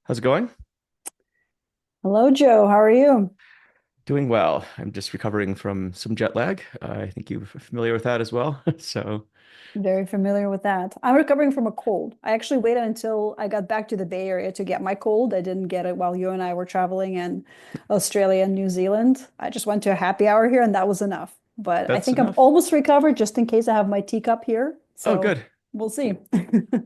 How's it going? Hello, Joe. How are you? Doing well. I'm just recovering from some jet lag. I think you're familiar with that as well. So Very familiar with that. I'm recovering from a cold. I actually waited until I got back to the Bay Area to get my cold. I didn't get it while you and I were traveling in Australia and New Zealand. I just went to a happy hour here and that was enough. But I that's think I'm enough. almost recovered just in case I have my teacup here. Oh, So good. we'll see.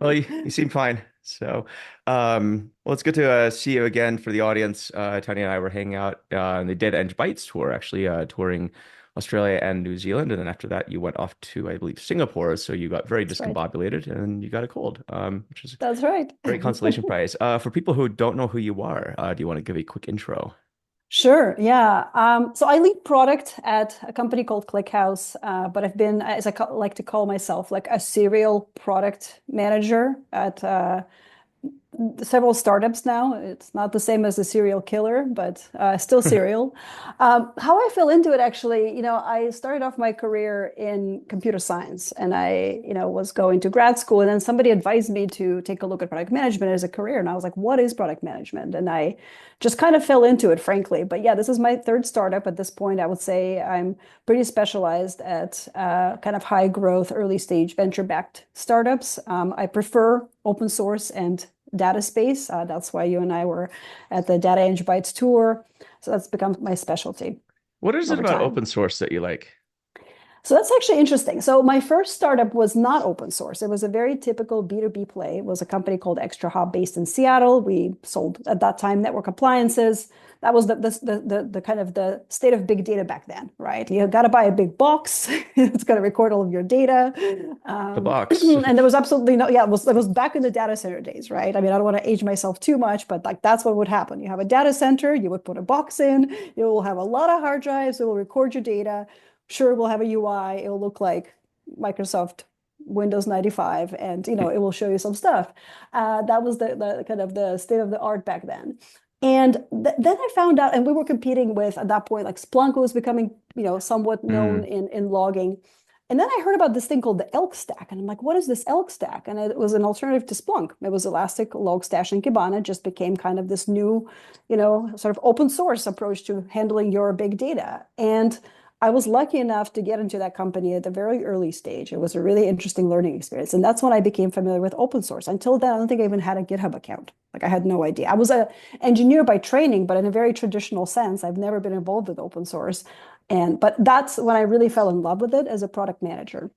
Well, you seem fine. So, well, it's good to see you again for the audience. Tanya and I were hanging out on the Data and Bytes tour, actually touring Australia and New Zealand. And then after that, you went off to, I believe, Singapore. So you got very That's right. discombobulated and you got a cold, which is a That's right. great consolation prize. For people who don't know who you are, do you want to give a quick intro? Sure. Yeah. So I lead product at a company called Clickhouse, but I've been, as like to call myself, like a serial product manager at several startups now. It's not the same as a serial killer, but still serial. How I fell into it, actually, I started off my career in computer science, and I, was going to grad school, and then somebody advised me to take a look at product management as a career, and I was like, "What is product management?" And I just kind of fell into it, frankly. But yeah, this is my third startup at this point. I would say I'm pretty specialized at kind of high growth, early stage venture backed startups. I prefer open source and data space. That's why you and I were at the Data Eng Bytes tour. So that's become my specialty What is it over about time. open source that you like? So that's actually interesting. So my first startup was not open source. It was a very typical B2B play. It was a company called Extra Hop based in Seattle. We sold at that time network appliances. That was the kind of the state of big data back then, right? You got to buy a big box. It's going to record all of your data. The box. And there was absolutely no, yeah, it was back in the data center days, right? I mean, I don't want to age myself too much, but like that's what would happen. You have a data center, you would put a box in, you will have a lot of hard drives, it will record your data. Sure, we'll have a UI. It'll look like Microsoft Windows 95, and it will show you some stuff. That was the kind of the state of the art back then. And then I found out, and we were competing with at that point, like Splunk was becoming, somewhat known Mm. in logging. And then I heard about this thing called the Elk Stack, and I'm like, what is this Elk Stack? And it was an alternative to Splunk. It was Elastic Log Stash and Kibana, just became kind of this new, sort of open source approach to handling your big data. And I was lucky enough to get into that company at a very early stage. It was a really interesting learning experience. And that's when I became familiar with open source. Until then, I don't think I even had a GitHub account. Like I had no idea. I was an engineer by training, but in a very traditional sense, I've never been involved with open source. But that's when I really fell in love with it as a product manager.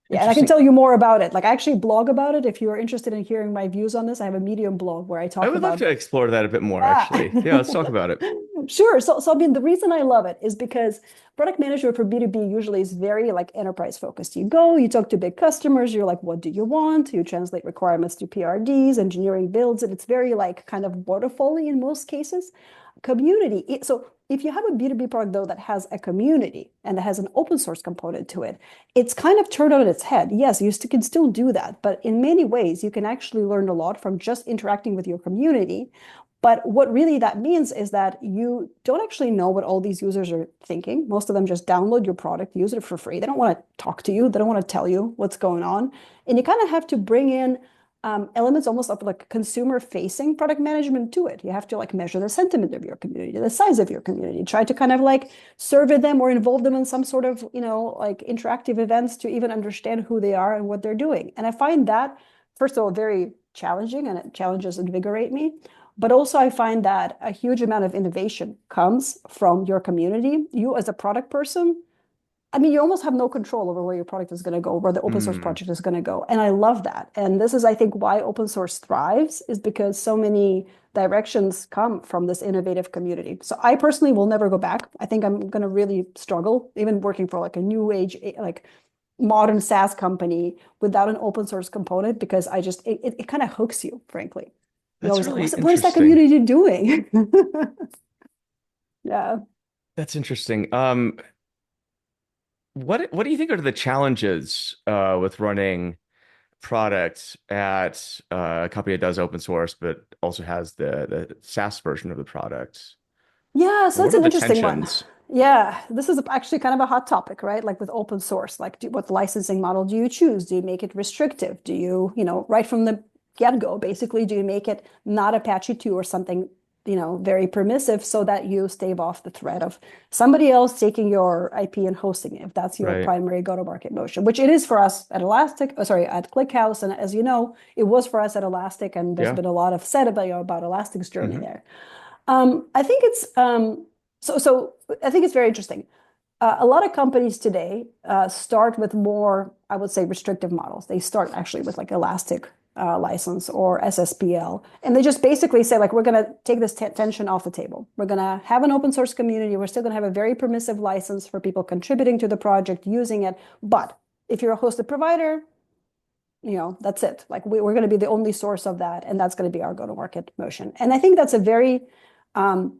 Yeah, and I can Interesting. tell you more about it. Like I actually blog about it. If you're interested in hearing my views on this, I have a Medium blog where I I talk would love about. to explore that a bit more, Yeah. actually. Yeah, let's talk about it. Sure. So I mean, the reason I love it is because product management for B2B usually is very like enterprise focused. You go, you talk to big customers, you're like, what do you want? You translate requirements to PRDs, engineering builds it. It's very like kind of waterfally in most cases. Community. So if you have a B2B product though that has a community and that has an open source component to it, it's kind of turned on its head. Yes, can still do that, but in many ways, you can actually learn a lot from just interacting with your community. But what really that means is that you don't actually know what all these users are thinking. Most of them just download your product, use it for free. They don't want to talk to you. They don't want to tell you what's going on. And you kind of have to bring in elements almost of like consumer facing product management to it. You have to like measure the sentiment of your community, the size of your community, try to kind of like survey them or involve them in some sort of, like interactive events to even understand who they are and what they're doing. And I find that, first of all, very challenging and challenges invigorate me. But also, I find that a huge amount of innovation comes from your community. You, as a product person, I mean, you almost have no control over where your product is going to go, where the open source Mm, project is going to go. And I love that. And this is, I think, why open source thrives, is because so many directions come from this innovative community. So I personally will never go back. I think I'm going to really struggle, even working for like a new age, like modern SaaS company without an open source component, because it kind of hooks you, frankly. You're that's always like, really what is that interesting. community doing? Yeah. That's interesting. What do you think are the challenges with running products at a company that does open source but also has the SaaS version of the product? Yeah, And so what that's are an the interesting one. tensions? Yeah, this is actually kind of a hot topic, right? Like with open source, like what licensing model do you choose? Do you make it restrictive? Do you, right from the get-go? Basically, do you make it not Apache 2 or something, very permissive so that you stave off the threat of somebody else taking your IP and hosting it, if that's your Right. primary go-to-market motion, which it is for us at Elastic, at ClickHouse. And as you know, it was for us at Elastic, and there's Yeah. been a lot of said about Elastic's journey Hmm. there. I think it's so I think it's very interesting. A lot of companies today start with more, I would say, restrictive models. They start actually with like Elastic license or SSPL, and they just basically say like, we're going to take this tension off the table. We're going to have an open source community. We're still going to have a very permissive license for people contributing to the project, using it. But if you're a hosted provider, that's it. Like we're going to be the only source of that, and that's going to be our go-to-market motion. And I think that's a very um,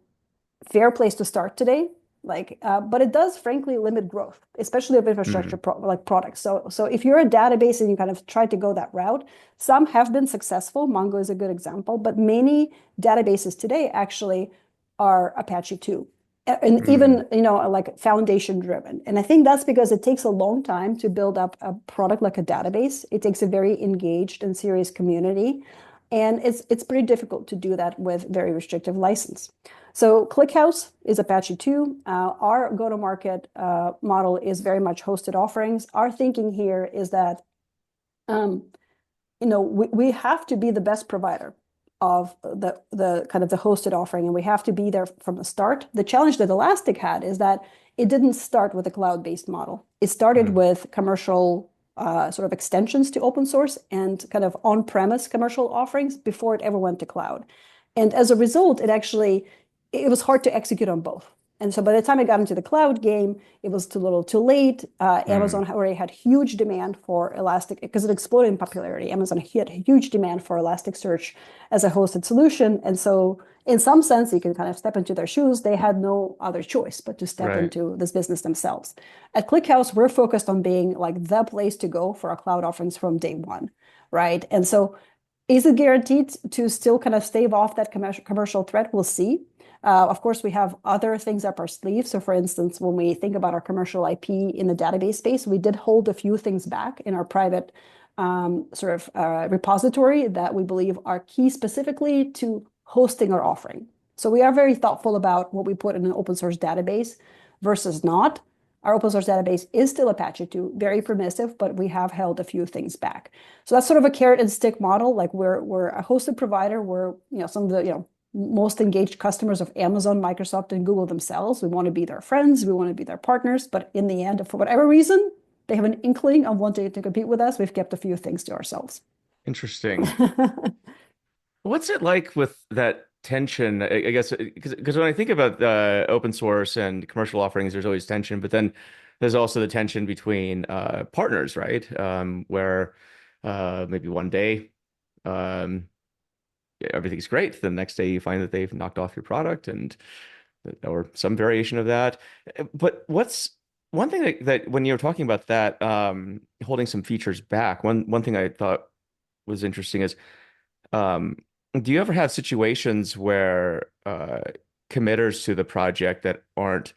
fair place to start today. But it does frankly limit growth, especially of infrastructure Hmm. like products. So if you're a database and you kind of try to go that route, some have been successful. Mongo is a good example, but many databases today actually are Apache 2. And Hmm. even, like foundation driven. And I think that's because it takes a long time to build up a product like a database. It takes a very engaged and serious community. And it's pretty difficult to do that with very restrictive license. So ClickHouse is Apache 2. Our go-to-market model is very much hosted offerings. Our thinking here is that um, we have to be the best provider of the kind of the hosted offering, and we have to be there from the start. The challenge that Elastic had is that it didn't start with a cloud-based model. It started Hmm. with commercial sort of extensions to open source and kind of on-premise commercial offerings before it ever went to cloud. And as a result, it was hard to execute on both. And so by the time I got into the cloud game, it was too little too late. Hmm. Amazon already had huge demand for Elastic because it exploded in popularity. Amazon had huge demand for Elasticsearch as a hosted solution. And so in some sense, you can kind of step into their shoes. They had no other choice but to step Right. into this business themselves. At ClickHouse, we're focused on being like the place to go for our cloud offerings from day one, right? And so is it guaranteed to still kind of stave off that commercial threat? We'll see. Of course, we have other things up our sleeve. So, for instance, when we think about our commercial IP in the database space, we did hold a few things back in our private sort of repository that we believe are key specifically to hosting our offering. So, we are very thoughtful about what we put in an open source database versus not. Our open source database is still Apache 2, very permissive, but we have held a few things back. So that's sort of a carrot and stick model. Like we're a hosted provider. We're some of the most engaged customers of Amazon, Microsoft, and Google themselves. We want to be their friends. We want to be their partners. But in the end, for whatever reason, they have an inkling of wanting to compete with us. We've kept a few things to ourselves. Interesting. What's it like with that tension? I guess because when I think about open source and commercial offerings, there's always tension, but then there's also the tension between partners, right? Where maybe one day um, everything's great, the next day you find that they've knocked off your product and or some variation of that. But what's one thing that when you're talking about that, holding some features back, one thing I thought was interesting is um, do you ever have situations where committers to the project that aren't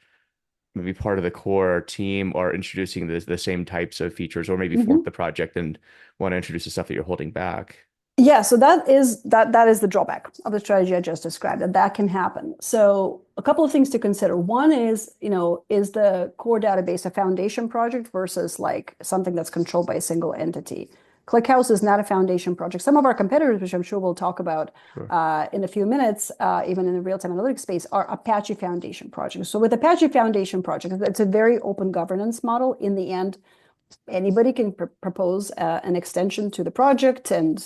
maybe part of the core team are introducing the same types of features, or maybe fork Mhm. the project and want to introduce the stuff that you're holding back? Yeah, so that is the drawback of the strategy I just described, that can happen. So a couple of things to consider. One is, is the core database a foundation project versus like something that's controlled by a single entity? ClickHouse is not a foundation project. Some of our competitors, which I'm sure we'll talk about Sure. in a few minutes, even in the real-time analytics space, are Apache Foundation projects. So with Apache Foundation project, it's a very open governance model. In the end, anybody can propose an extension to the project and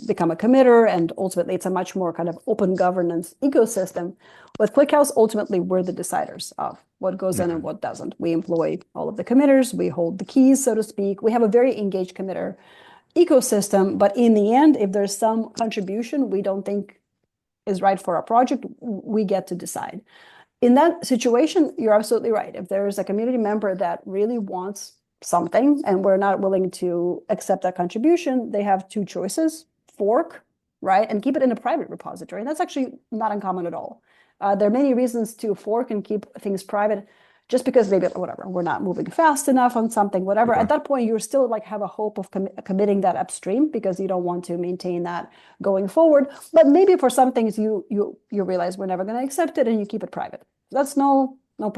become a committer, and ultimately it's a much more kind of open governance ecosystem. With ClickHouse, ultimately we're the deciders of what goes in and Hmm. what doesn't. We employ all of the committers, we hold the keys, so to speak. We have a very engaged committer ecosystem, but in the end, if there's some contribution we don't think is right for our project, we get to decide. In that situation, you're absolutely right. If there is a community member that really wants something and we're not willing to accept that contribution, they have two choices: fork, right, and keep it in a private repository. And that's actually not uncommon at all. There are many reasons to fork and keep things private. just because maybe whatever, we're not moving fast enough on something, whatever. At Sure. that point, you're still like have a hope of committing that upstream because you don't want to maintain that going forward. But maybe for some things you realize we're never going to accept it and you keep it private. That's no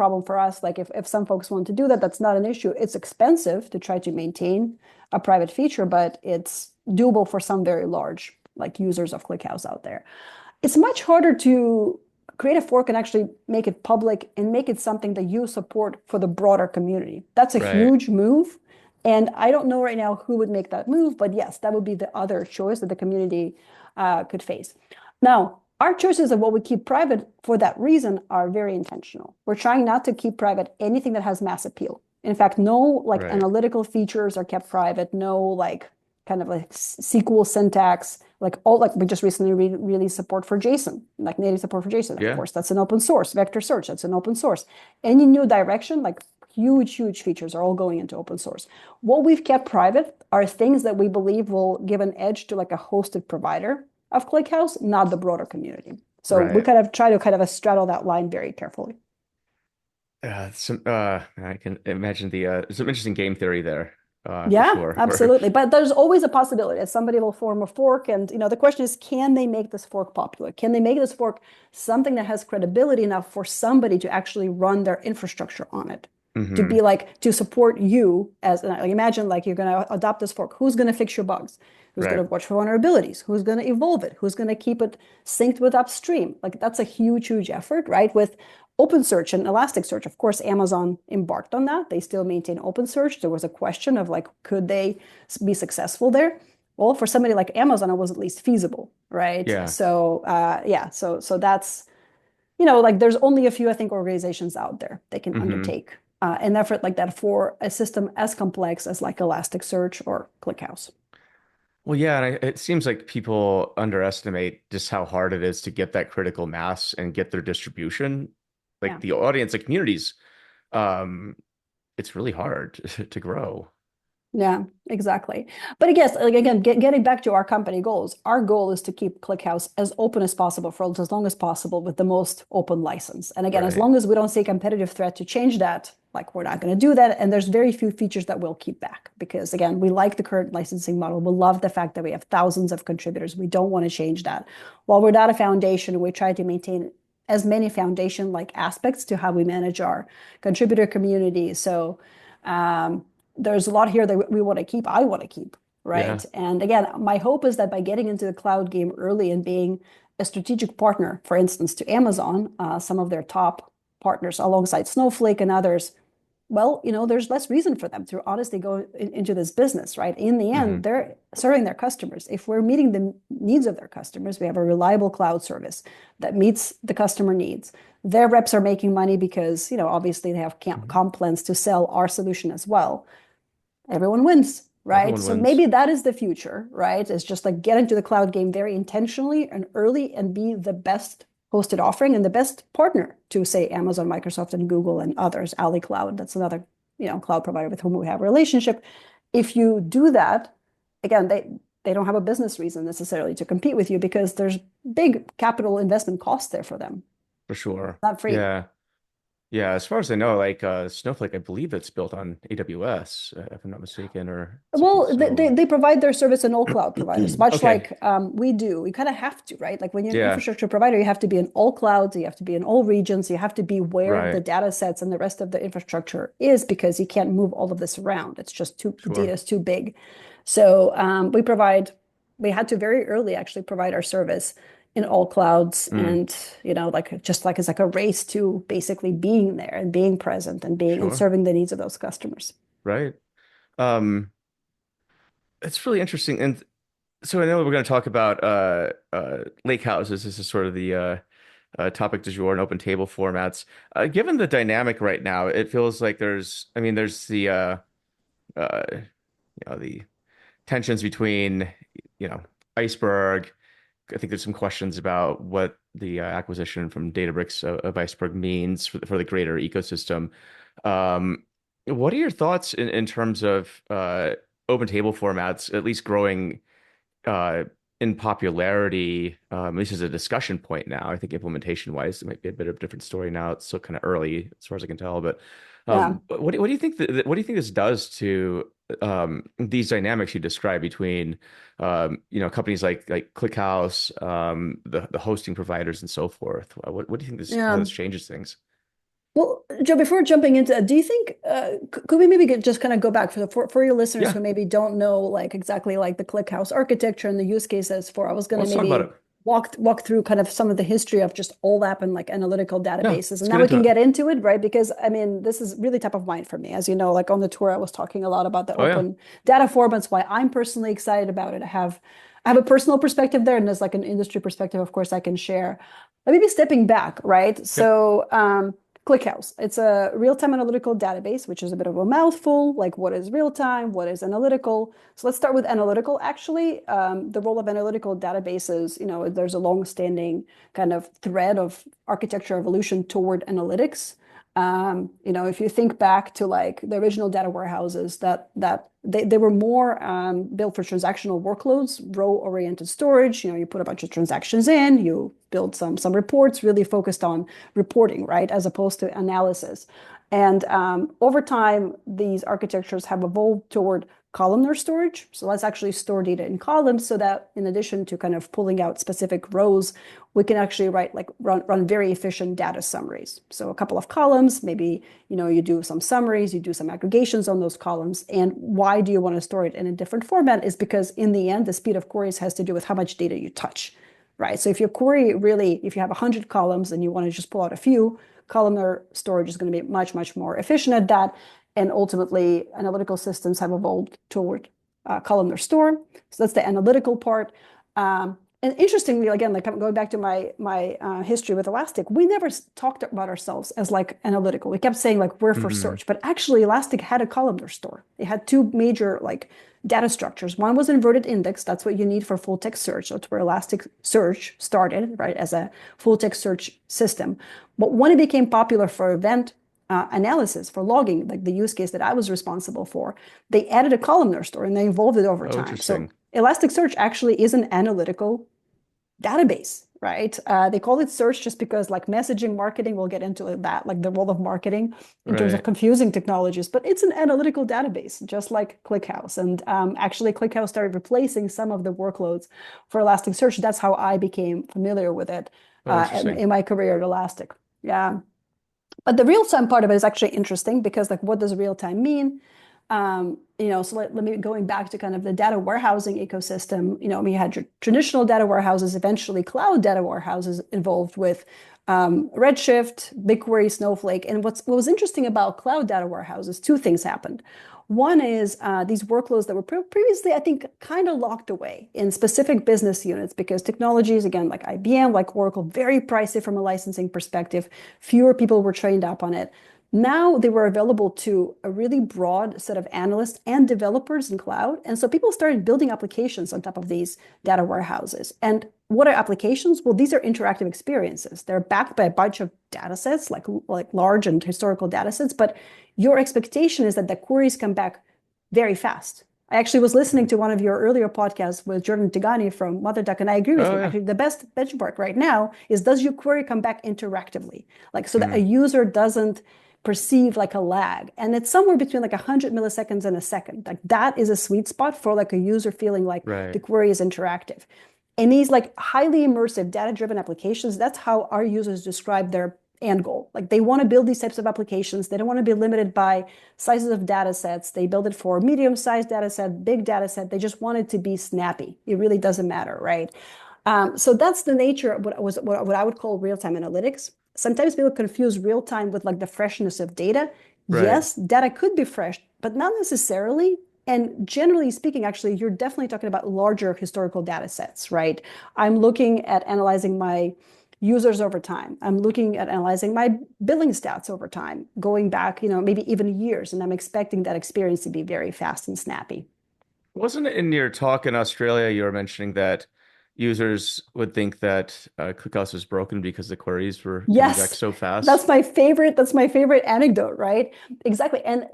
problem for us. Like if some folks want to do that, that's not an issue. It's expensive to try to maintain a private feature, but it's doable for some very large like users of ClickHouse out there. It's much harder to create a fork and actually make it public and make it something that you support for the broader community. That's a Right. huge move. And I don't know right now who would make that move, but yes, that would be the other choice that the community could face. Now, our choices of what we keep private for that reason are very intentional. We're trying not to keep private anything that has mass appeal. In fact, no like Right. analytical features are kept private, no like kind of like SQL syntax, like all like we just recently released support for JSON, like native support for JSON. Of Yeah. course, that's an open source. Vector search, that's an open source. Any new direction, like huge features are all going into open source. What we've kept private are things that we believe will give an edge to like a hosted provider of ClickHouse, not the broader community. So we Right. kind of try to kind of straddle that line very carefully. I can imagine some interesting game theory there, for Yeah, sure. absolutely. But there's always a possibility that somebody will form a fork. And, the question is, can they make this fork popular? Can they make this fork something that has credibility enough for somebody to actually run their infrastructure on it? To be Hmm. like, to support you as, like, imagine like you're going to adopt this fork. Who's going to fix your bugs? Who's going Right. to watch for vulnerabilities? Who's going to evolve it? Who's going to keep it synced with upstream? Like that's a huge effort, right? With OpenSearch and Elasticsearch, of course, Amazon embarked on that. They still maintain OpenSearch. There was a question of like, could they be successful there? Well, for somebody like Amazon, it was at least feasible, right? Yeah. So yeah, so that's like there's only a few I think organizations out there that can Hmm. undertake an effort like that for a system as complex as like Elasticsearch or ClickHouse. Well, yeah, and it seems like people underestimate just how hard it is to get that critical mass and get their distribution. Like Yeah. the audience, the communities, um, it's really hard to grow. Yeah, exactly. But I guess, like again, getting back to our company goals, our goal is to keep ClickHouse as open as possible for as long as possible with the most open license. And again, as Right. long as we don't see a competitive threat to change that, like we're not going to do that. And there's very few features that we'll keep back because again, we like the current licensing model. We love the fact that we have thousands of contributors. We don't want to change that. While we're not a foundation, we try to maintain as many foundation-like aspects to how we manage our contributor community. So there's a lot here that we want to keep. I want to keep, right? Yeah. And again, my hope is that by getting into the cloud game early and being a strategic partner, for instance, to Amazon, some of their top partners alongside Snowflake and others, well, there's less reason for them to honestly go into this business, right? In the end, Hmm. they're serving their customers. If we're meeting the needs of their customers, we have a reliable cloud service that meets the customer needs. Their reps are making money because, obviously they have Hmm. comp plans to sell our solution as well. Everyone wins, right? Everyone So wins. maybe that is the future, right? It's just like get into the cloud game very intentionally and early and be the best hosted offering and the best partner to say Amazon, Microsoft, and Google and others. Ali Cloud, that's another, cloud provider with whom we have a relationship. If you do that, again, they don't have a business reason necessarily to compete with you because there's big capital investment costs there for them. For sure. Not free. Yeah. Yeah, as far as I know, like Snowflake, I believe it's built on AWS, if I'm not mistaken, or something. Well, So, they provide their service in all cloud providers, much okay. like we do. You kind of have to, right? Like when you're an Yeah, infrastructure provider, you have to be in all clouds, you have to be in all regions, you have to be where the right. data sets and the rest of the infrastructure is because you can't move all of this around. It's just the data Sure. is too big. So we had to very early actually provide our service in all clouds Mm, and, like just like it's like a race to basically being there and being present and being and sure. serving the needs of those customers. Right. Um, it's really interesting. And so I know we're going to talk about lake houses. This is sort of the topic du jour and open table formats. Given the dynamic right now, it feels like I mean, there's uh, the tensions between, Iceberg. I think there's some questions about what the acquisition from Databricks of Iceberg means for the greater ecosystem. Um, what are your thoughts in terms of open table formats, at least growing uh, in popularity, at least as a discussion point now. I think implementation wise, it might be a bit of a different story now. It's still kind of early as far as I can tell. But Yeah. what do you think what do you think this does to these dynamics you describe between companies like ClickHouse, the hosting providers and so forth? What do you think how Yeah. this changes things? Well, Joe, before jumping into that, do you think could we maybe just kind of go back for your listeners Yeah, who maybe don't know like exactly like the ClickHouse architecture and the use cases for? I was going to let's talk about maybe it. walk through kind of some of the history of just OLAP and like analytical Yeah, databases, let's and get now we into can it. get into it, right? Because I mean, this is really top of mind for me. As you know, like on the tour, I was talking a lot about the Oh yeah, open data formats, why I'm personally excited about it. I have a personal perspective there, and there's like an industry perspective, of course, I can share. But maybe stepping back, right? yeah. So, ClickHouse. It's a real-time analytical database, which is a bit of a mouthful. Like, what is real-time? What is analytical? So let's start with analytical. Actually, the role of analytical databases, there's a long-standing kind of thread of architecture evolution toward analytics. If you think back to like the original data warehouses, that they were more built for transactional workloads, row-oriented storage. You put a bunch of transactions in, you build some reports, really focused on reporting, right, as opposed to analysis. And over time, these architectures have evolved toward columnar storage. So let's actually store data in columns so that in addition to kind of pulling out specific rows, we can actually run very efficient data summaries. So a couple of columns, maybe you do some summaries, you do some aggregations on those columns. And why do you want to store it in a different format? Is because in the end, the speed of queries has to do with how much data you touch, right? So if your query really, if you have 100 columns and you want to just pull out a few, columnar storage is going to be much, much more efficient at that. And ultimately, analytical systems have evolved toward columnar store. So that's the analytical part. And interestingly, again, like going back to my history with Elastic, we never talked about ourselves as like analytical. We kept saying like we're for Hmm. search, but actually Elastic had a columnar store. It had two major like data structures. One was inverted index. That's what you need for full text search. That's where Elasticsearch started, right, as a full text search system. But when it became popular for event analysis, for logging, like the use case that I was responsible for, they added a columnar store and they evolved it over Oh, time. So interesting. Elasticsearch actually is an analytical database, right? They call it search just because like messaging marketing, we'll get into that, like the role of marketing in terms of Right. confusing technologies, but it's an analytical database, just like ClickHouse. And actually, ClickHouse started replacing some of the workloads for Elasticsearch. That's how I became familiar with it Oh, interesting. in my career at Elastic. Yeah. But the real time part of it is actually interesting because, like, what does real time mean? So let me going back to kind of the data warehousing ecosystem. We had your traditional data warehouses, eventually cloud data warehouses involved with Redshift, BigQuery, Snowflake. And what was interesting about cloud data warehouses, two things happened. One is these workloads that were previously, I think, kind of locked away in specific business units because technologies, again, like IBM, like Oracle, very pricey from a licensing perspective. Fewer people were trained up on it. Now they were available to a really broad set of analysts and developers in cloud. And so people started building applications on top of these data warehouses. And what are applications? Well, these are interactive experiences. They're backed by a bunch of data sets, like large and historical data sets, but your expectation is that the queries come back very fast. I actually was listening to one of your earlier podcasts with Jordan Tigani from MotherDuck, and I agree with Oh him. yeah. Actually, the best benchmark right now is does your query come back interactively? Like so that a Hmm. user doesn't perceive like a lag. And it's somewhere between like 100 milliseconds and a second. Like that is a sweet spot for like a user feeling like the Right. query is interactive. And these like highly immersive data-driven applications, that's how our users describe their end goal. Like they want to build these types of applications. They don't want to be limited by sizes of data sets. They build it for medium-sized data set, big data set. They just want it to be snappy. It really doesn't matter, right? So that's the nature of what I would call real-time analytics. Sometimes people confuse real-time with like the freshness of data. Right. Yes, data could be fresh, but not necessarily. And generally speaking, actually, you're definitely talking about larger historical data sets, right? I'm looking at analyzing my users over time. I'm looking at analyzing my billing stats over time, going back, maybe even years, and I'm expecting that experience to be very fast and snappy. Wasn't it in your talk in Australia you were mentioning that users would think that Clickhouse was broken because the queries were coming back Yes, so fast. that's my favorite anecdote, right? Exactly. And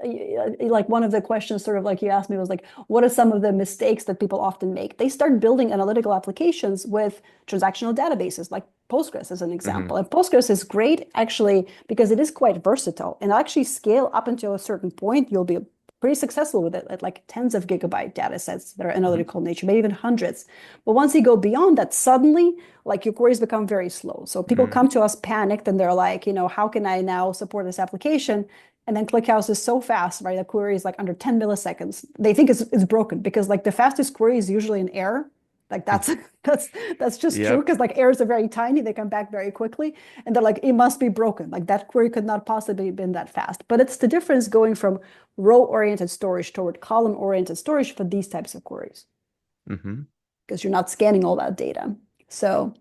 like one of the questions sort of like you asked me was like, what are some of the mistakes that people often make? They start building analytical applications with transactional databases, like Postgres as an Hmm. example. And Postgres is great actually because it is quite versatile and actually scale up until a certain point. You'll be pretty successful with it at like tens of gigabyte data sets that are Hmm. analytical in nature, maybe even hundreds. But once you go beyond that, suddenly like your queries become very slow. So people Hmm. come to us panicked and they're like, how can I now support this application? And then ClickHouse is so fast, right? The query is like under 10 milliseconds. They think it's broken because like the fastest query is usually an error. Like that's just true Yep. because like errors are very tiny, they come back very quickly, and they're like, it must be broken. Like that query could not possibly have been that fast. But it's the difference going from row-oriented storage toward column-oriented storage for these types of queries Hmm. because you're not scanning all that data. So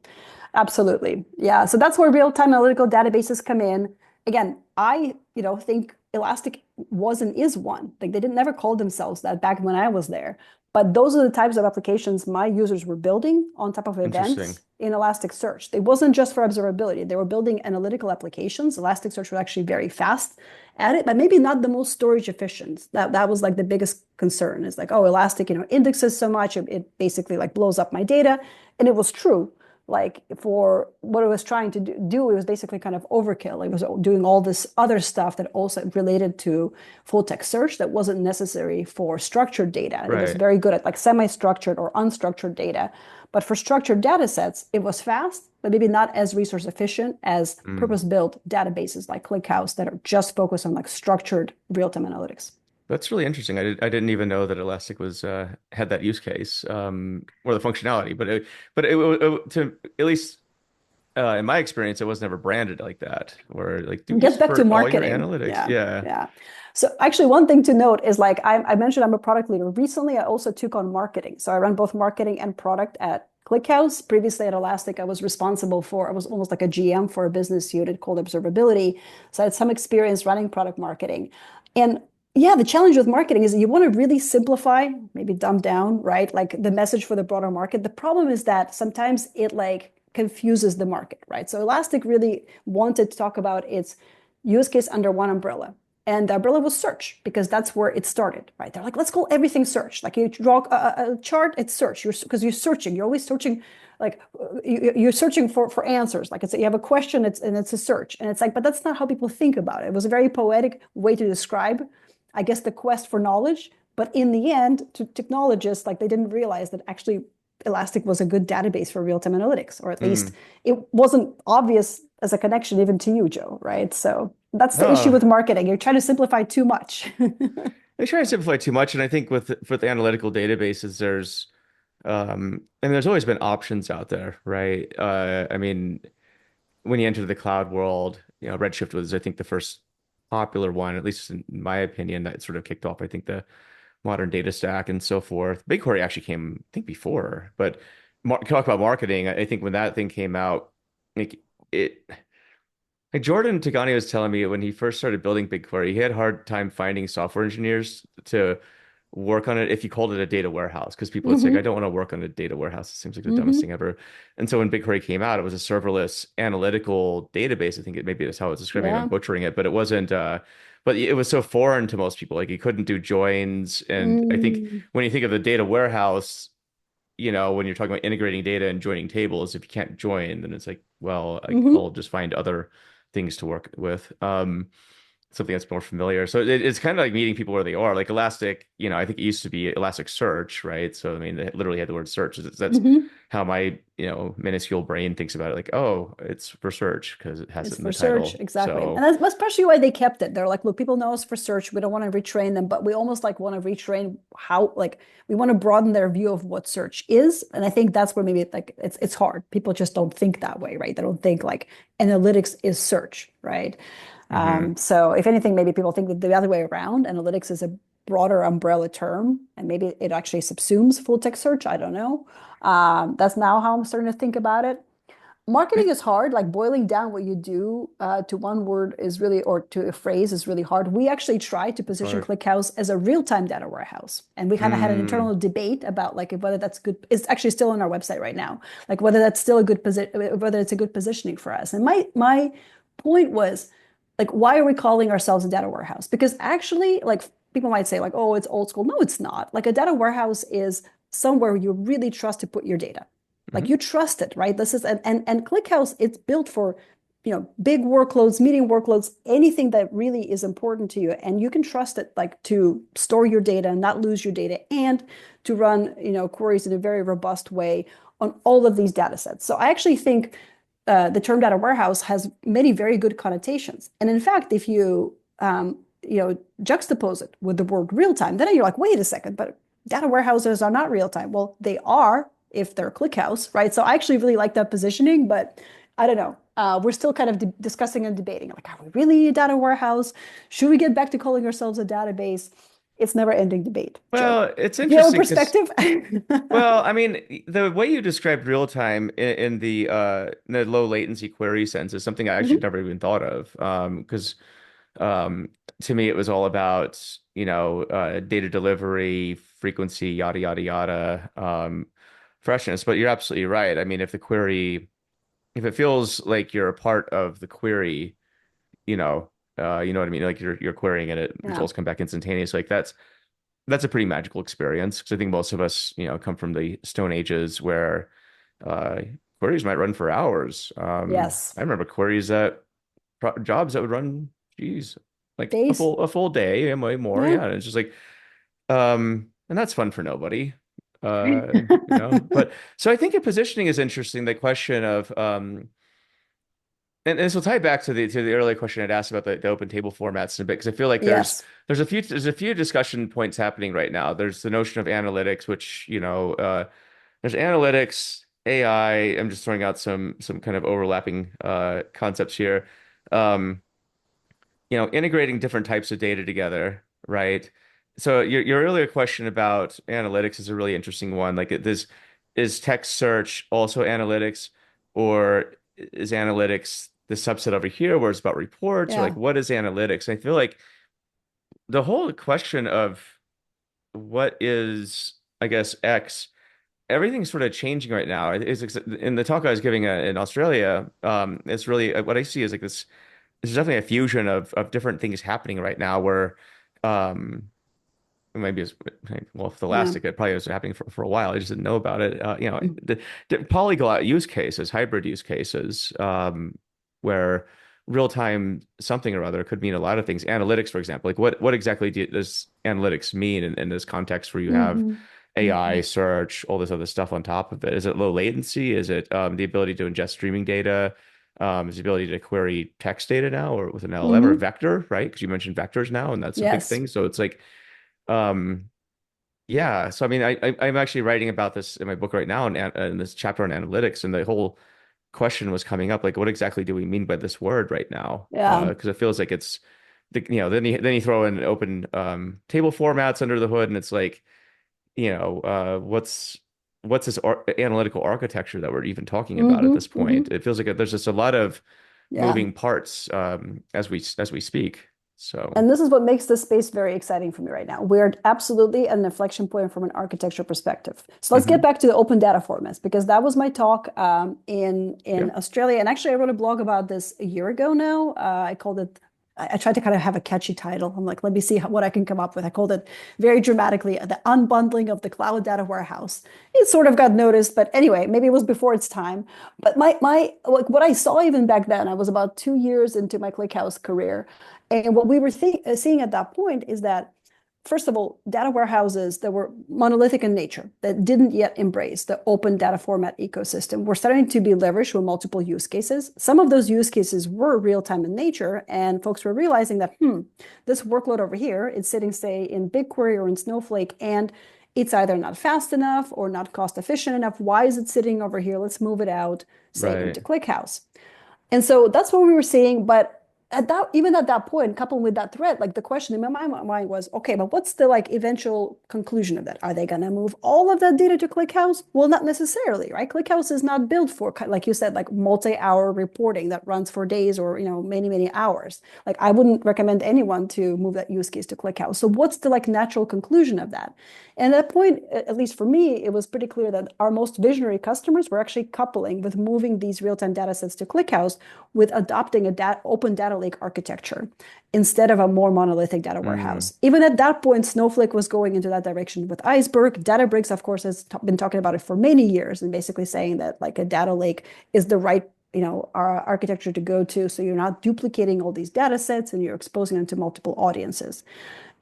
absolutely. Yeah. So that's where real-time analytical databases come in. Again, I, think Elastic was and is one. Like they didn't never call themselves that back when I was there. But those are the types of applications my users were building on top of Interesting. events in Elasticsearch. It wasn't just for observability. They were building analytical applications. Elasticsearch was actually very fast at it, but maybe not the most storage efficient. That was like the biggest concern. Is like, oh, Elastic, indexes so much, it basically like blows up my data. And it was true like for what it was trying to do, it was basically kind of overkill. It was doing all this other stuff that also related to full text search that wasn't necessary for structured data. It was Right. very good at like semi-structured or unstructured data. But for structured data sets, it was fast, but maybe not as resource efficient as Mm. purpose-built databases like ClickHouse that are just focused on like structured real-time analytics. That's really interesting. I didn't even know that Elastic was had that use case or the functionality, but to at least in my experience, it was never branded like that. Where like do this Get back to for all your marketing. analytics. Yeah, Yeah. yeah. So actually, one thing to note is like I mentioned, I'm a product leader. Recently, I also took on marketing. So I run both marketing and product at ClickHouse. Previously at Elastic, I was responsible for, I was almost like a GM for a business unit called observability. So I had some experience running product marketing. And yeah, the challenge with marketing is that you want to really simplify, maybe dumb down, right? Like the message for the broader market. The problem is that sometimes it like confuses the market, right? So Elastic really wanted to talk about its use case under one umbrella. And the umbrella was search because that's where it started, right? They're like, let's call everything search. Like you draw a chart, it's search. Because you're searching, you're always searching, like you're searching for answers. Like you have a question, it's a search, and it's like, but that's not how people think about it. It was a very poetic way to describe, I guess, the quest for knowledge. But in the end, to technologists, like they didn't realize that actually Elastic was a good database for real-time analytics, or at least Mm. it wasn't obvious as a connection even to you, Joe, right? So that's the issue Oh, with marketing. You're trying to simplify too much. they try to simplify too much, and I think with analytical databases, and there's always been options out there, right? I mean, when you enter the cloud world, Redshift was, I think, the first popular one, at least in my opinion, that sort of kicked off, I think, the modern data stack and so forth. BigQuery actually came, I think, before, but talk about marketing. I think when that thing came out, like it, like Jordan Tagani was telling me when he first started building BigQuery, he had a hard time finding software engineers to work on it if you called it a data warehouse because people would say, I Hmm. don't want to work on a data warehouse. It seems like the dumbest Hmm. thing ever. And so when BigQuery came out, it was a serverless analytical database. I think maybe that's how it's describing it. I'm Yeah. butchering it, but it wasn't but it was so foreign to most people. Like you couldn't do joins. And I think Mm. when you think of the data warehouse, when you're talking about integrating data and joining tables, if you can't join, then it's like, well, I'll Hmm. just find other things to work with. Something that's more familiar. So it's kind of like meeting people where they are. Like Elastic, I think it used to be Elasticsearch, right? So I mean, they literally had the word search. That's Hmm. how my, minuscule brain thinks about it. Like, oh, it's for search because it has It's it in for the search, title. exactly. And So, that's especially why they kept it. They're like, look, people know us for search. We don't want to retrain them, but we almost like want to retrain how, like, we want to broaden their view of what search is. And I think that's where maybe like it's hard. People just don't think that way, right? They don't think like analytics is search, right? hmm. So if anything, maybe people think that the other way around, analytics is a broader umbrella term, and maybe it actually subsumes full text search. I don't know. That's now how I'm starting to think about it. marketing is hard. Like boiling down what you do to one word is really, or to a phrase is really hard. We actually tried to It's position hard. ClickHouse as a real-time data warehouse, and we kind of had an Mm, internal debate about like whether that's good. It's actually still on our website right now, like whether that's still a good position, whether it's a good positioning for us. And my point was like, why are we calling ourselves a data warehouse? Because actually, like people might say like, oh, it's old school. No, it's not. Like a data warehouse is somewhere you really trust to put your data. Like mhm. you trust it, right? This is and ClickHouse, it's built for, big workloads, meeting workloads, anything that really is important to you. And you can trust it like to store your data, not lose your data, and to run, queries in a very robust way on all of these data sets. So I actually think the term data warehouse has many very good connotations. And in fact, if juxtapose it with the word real time, then you're like, wait a second, but data warehouses are not real time. Well, they are if they're ClickHouse, right? So I actually really like that positioning, but I don't know. We're still kind of discussing and debating. Like, are we really a data warehouse? Should we get back to calling ourselves a database? It's never ending debate, Joe. Well, it's Do you have a interesting because, perspective? well, I mean, the way you described real time in the low latency query sense is something I actually Mhm. never even thought of. Because to me, it was all about, data delivery, frequency, yada, yada, yada, freshness. But you're absolutely right. I mean, if it feels like you're a part of the query, you know what I mean? Like you're querying and it Yeah. results come back instantaneously. Like that's a pretty magical experience because I think most of us, come from the Stone Ages where uh, queries might run for hours. Yes. I remember queries that jobs that would run, geez, like Days. a full day and way more. Yeah. Yeah, and it's just like, and that's fun for nobody. But so I think your positioning is interesting. The question of and this will tie back to the earlier question I'd asked about the open table formats in a bit because I feel like Yes. there's a few discussion points happening right now. There's the notion of analytics, which there's analytics, AI. I'm just throwing out some kind of overlapping concepts here. Um, integrating different types of data together, right? So your earlier question about analytics is a really interesting one. Like this is text search also analytics, or is analytics the subset over here where it's about reports, or like Yeah. what is analytics? And I feel like the whole question of what is, I guess, X, everything's sort of changing right now. In the talk I was giving in Australia, it's really what I see is like this. There's definitely a fusion of different things happening right now where um maybe it's well for the Yeah. last it probably was happening for a while. I just didn't know about it. The polyglot use cases, hybrid use cases, where real-time something or other could mean a lot of things. Analytics, for example, like what exactly does analytics mean in this context where you have Hmm. AI, Hmm. search, all this other stuff on top of it? Is it low latency? Is it the ability to ingest streaming data? Is the ability to query text data now or with an LLM or Hmm. vector, right? Because you mentioned vectors now, and that's a big Yes. thing. So it's like, um, yeah. So I mean, I'm actually writing about this in my book right now, in this chapter on analytics, and the whole question was coming up, like, what exactly do we mean by this word right now? Yeah. Because it feels like it's, then you throw in open table formats under the hood, and it's like, what's this ar analytical architecture that we're even talking about at Hmm. this Hmm. point? It feels like there's just a lot of Yeah. moving parts as we speak. So, And this is what makes this space very exciting for me right now. We're absolutely at an inflection point from an architecture perspective. So let's get mhm. back to the open data formats because that was my talk in Yeah. Australia. And actually, I wrote a blog about this a year ago now. I called it. I tried to kind of have a catchy title. I'm like, let me see what I can come up with. I called it very dramatically the unbundling of the cloud data warehouse. It sort of got noticed, but anyway, maybe it was before its time. But my like what I saw even back then, I was about 2 years into my ClickHouse career. And what we were seeing at that point is that, first of all, data warehouses that were monolithic in nature, that didn't yet embrace the open data format ecosystem, were starting to be leveraged with multiple use cases. Some of those use cases were real time in nature, and folks were realizing that, this workload over here is sitting, say, in BigQuery or in Snowflake, and it's either not fast enough or not cost efficient enough. Why is it sitting over here? Let's move it out, say, Right. into ClickHouse. And so that's what we were seeing. But even at that point, coupled with that threat, like the question in my mind was, okay, but what's the like eventual conclusion of that? Are they going to move all of that data to ClickHouse? Well, not necessarily, right? ClickHouse is not built for, like you said, like multi-hour reporting that runs for days or many, many hours. Like I wouldn't recommend anyone to move that use case to ClickHouse. So what's the like natural conclusion of that? And at that point, at least for me, it was pretty clear that our most visionary customers were actually coupling with moving these real-time data sets to ClickHouse with adopting a open data lake architecture instead of a more monolithic data Mm, warehouse. Even at that point, Snowflake was going into that direction with Iceberg. Databricks, of course, has been talking about it for many years and basically saying that like a data lake is the right architecture to go to, so you're not duplicating all these data sets and you're exposing them to multiple audiences.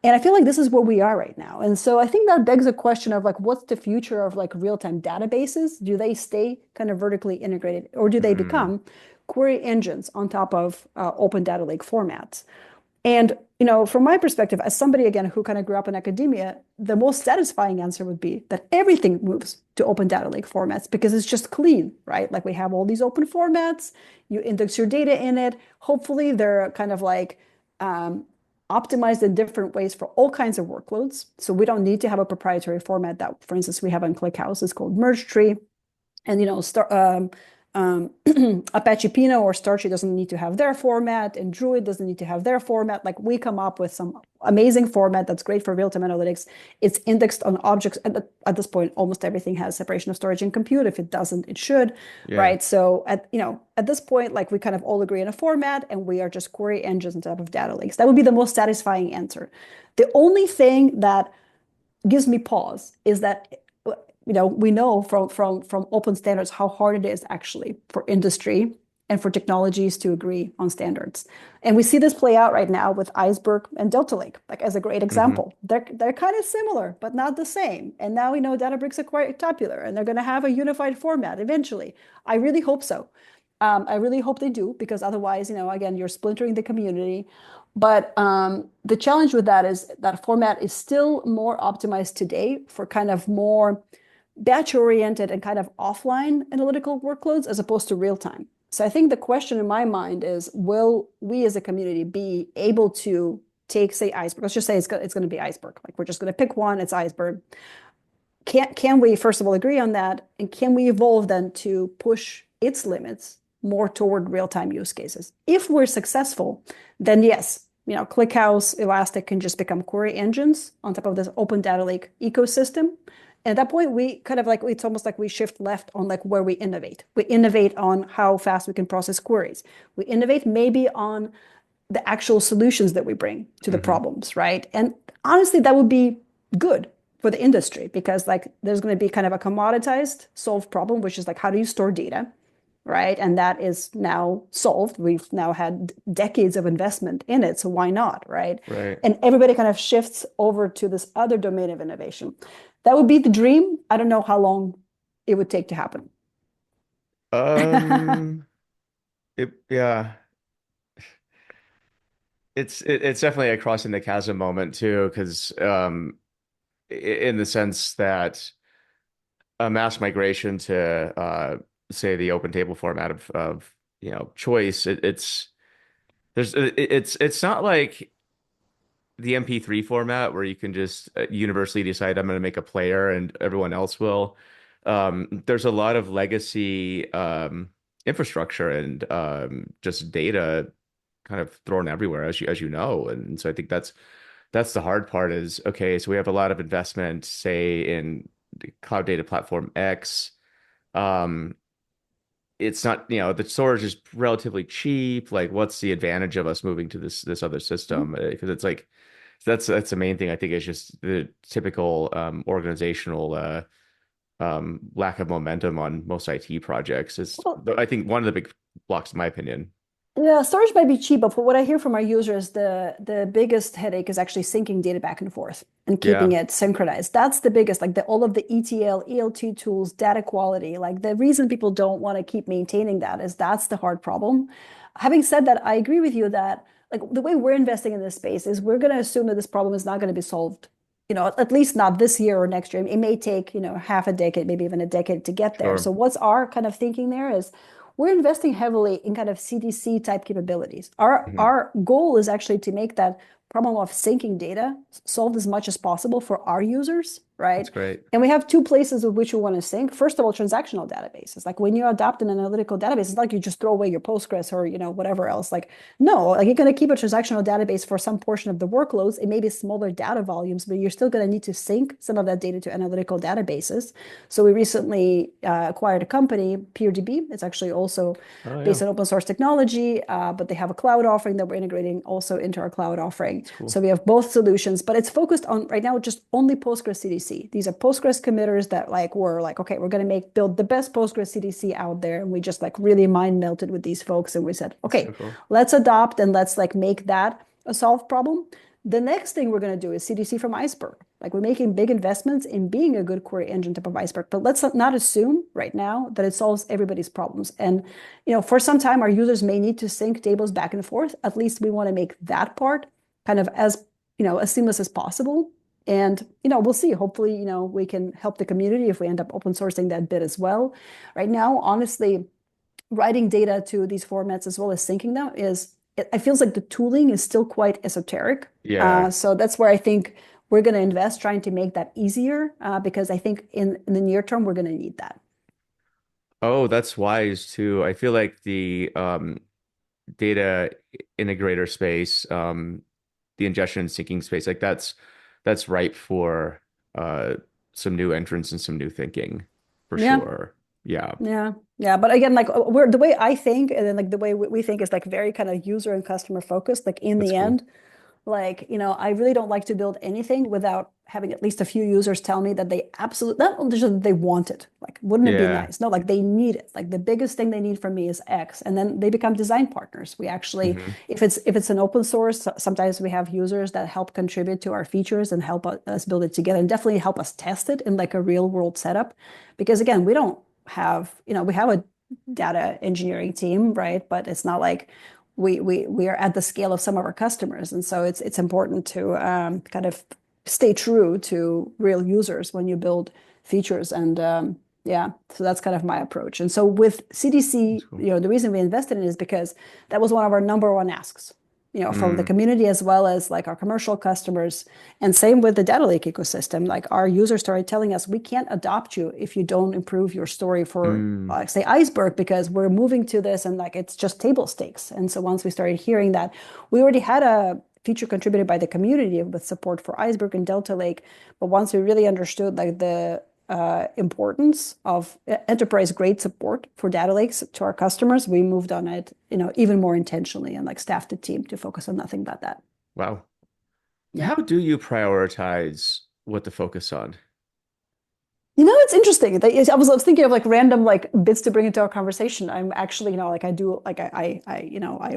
And I feel like this is where we are right now. And so I think that begs a question of like, what's the future of like real-time databases? Do they stay kind of vertically integrated or do they mm, become query engines on top of open data lake formats? And, from my perspective, as somebody again who kind of grew up in academia, the most satisfying answer would be that everything moves to open data lake formats because it's just clean, right? Like we have all these open formats, you index your data in it. Hopefully, they're kind of like um, optimized in different ways for all kinds of workloads. So we don't need to have a proprietary format that, for instance, we have on ClickHouse is called merge tree. And Apache Pinot or Starchy doesn't need to have their format, and Druid doesn't need to have their format. Like we come up with some amazing format that's great for real-time analytics. It's indexed on objects. At this point, almost everything has separation of storage and compute. If it doesn't, it should, yeah. right? So at this point, like we kind of all agree on a format, and we are just query engines on top of data lakes. That would be the most satisfying answer. The only thing that gives me pause is that we know from open standards how hard it is actually for industry and for technologies to agree on standards. And we see this play out right now with Iceberg and Delta Lake, like as a great Hmm. example. They're kind of similar, but not the same. And now we know Databricks are quite popular and they're going to have a unified format eventually. I really hope so. I really hope they do because otherwise, again, you're splintering the community. But the challenge with that is that format is still more optimized today for kind of more batch oriented and kind of offline analytical workloads as opposed to real time. So I think the question in my mind is, will we as a community be able to take, say, Iceberg? Let's just say it's going to be Iceberg. Like we're just going to pick one, it's Iceberg. Can we first of all agree on that? And can we evolve then to push its limits more toward real-time use cases? If we're successful, then yes, ClickHouse, Elastic can just become query engines on top of this open data lake ecosystem. And at that point, we kind of like it's almost like we shift left on like where we innovate. We innovate on how fast we can process queries. We innovate maybe on the actual solutions that we bring to the Hmm. problems, right? And honestly, that would be good for the industry because like there's going to be kind of a commoditized solved problem, which is like how do you store data, right? And that is now solved. We've now had decades of investment in it, so why not, right? Right. And everybody kind of shifts over to this other domain of innovation. That would be the dream. I don't know how long it would take to happen. Um, yeah, it's definitely a crossing the chasm moment too, because in the sense that a mass migration to say the open table format of choice, it's not like the MP3 format where you can just universally decide I'm going to make a player and everyone else will. There's a lot of legacy infrastructure and just data kind of thrown everywhere, as you know. And so I think that's the hard part is, okay, so we have a lot of investment, say, in the cloud data platform X. Um, it's not, the storage is relatively cheap. Like, what's the advantage of us moving to this other system? Because it's like that's the main thing I think is just the typical organizational lack of momentum on most IT projects. Is Well, I think one of the big blocks, in my opinion. yeah, storage might be cheap, but for what I hear from our users, the biggest headache is actually syncing data back and forth and keeping Yeah, it synchronized. That's the biggest, like all of the ETL, ELT tools, data quality. Like the reason people don't want to keep maintaining that is that's the hard problem. Having said that, I agree with you that like the way we're investing in this space is we're going to assume that this problem is not going to be solved, at least not this year or next year. It may take, half a decade, maybe even a decade to get there. sure. So what's our kind of thinking there is we're investing heavily in kind of CDC type capabilities. Our Hmm. our goal is actually to make that problem of syncing data solved as much as possible for our users, That's right? great. And we have two places with which we want to sync. First of all, transactional databases. Like when you adopt an analytical database, it's not like you just throw away your Postgres or whatever else. Like no, like you're going to keep a transactional database for some portion of the workloads. It may be smaller data volumes, but you're still going to need to sync some of that data to analytical databases. So we recently acquired a company, PeerDB. It's actually also Oh yeah, based on open source technology, but they have a cloud offering that we're integrating also into our cloud offering. that's cool. So we have both solutions, but it's focused on right now just only Postgres CDC. These are Postgres committers that like were like, okay, we're going to build the best Postgres CDC out there, and we just like really mind melted with these folks, and we said, That's so okay, cool. let's adopt and let's like make that a solved problem. The next thing we're going to do is CDC from Iceberg. Like we're making big investments in being a good query engine type of Iceberg, but let's not assume right now that it solves everybody's problems. And for some time, our users may need to sync tables back and forth. At least we want to make that part kind of as seamless as possible. And we'll see. Hopefully, we can help the community if we end up open sourcing that bit as well. Right now, honestly, writing data to these formats as well as syncing them it feels like the tooling is still quite esoteric. Yeah. So that's where I think we're going to invest trying to make that easier because I think in the near term we're going to need that. Oh, that's wise too. I feel like the data integrator space, the ingestion and syncing space, like that's ripe for uh some new entrants and some new thinking for Yeah, sure. Yeah, yeah, yeah. But again, like we're the way I think, and then like the way we think is like very kind of user and customer focused. Like in that's the cool. end, like, I really don't like to build anything without having at least a few users tell me that they absolutely, not only just that they want it, like, wouldn't it be Yeah. nice? No, like they need it. Like the biggest thing they need from me is X. And then they become design partners. We actually, Hmm. if it's an open source, sometimes we have users that help contribute to our features and help us build it together and definitely help us test it in like a real world setup. Because again, we don't have, we have a data engineering team, right? But it's not like we are at the scale of some of our customers, and so it's important to kind of stay true to real users when you build features. And yeah, so that's kind of my approach. And so with That's CDC, cool. the reason we invested in it is because that was one of our number one asks, from the Mm, community as well as like our commercial customers. And same with the data lake ecosystem. Like our users started telling us, we can't adopt you if you don't improve your story for, mm, say, Iceberg, because we're moving to this and like it's just table stakes. And so once we started hearing that, we already had a feature contributed by the community with support for Iceberg and Delta Lake. But once we really understood like the importance of enterprise grade support for data lakes to our customers, we moved on it, even more intentionally and like staffed the team to focus on nothing but that. wow. Yeah. How do you prioritize what to focus on? It's interesting. I was thinking of like random like bits to bring into our conversation. I'm actually, like I do, like I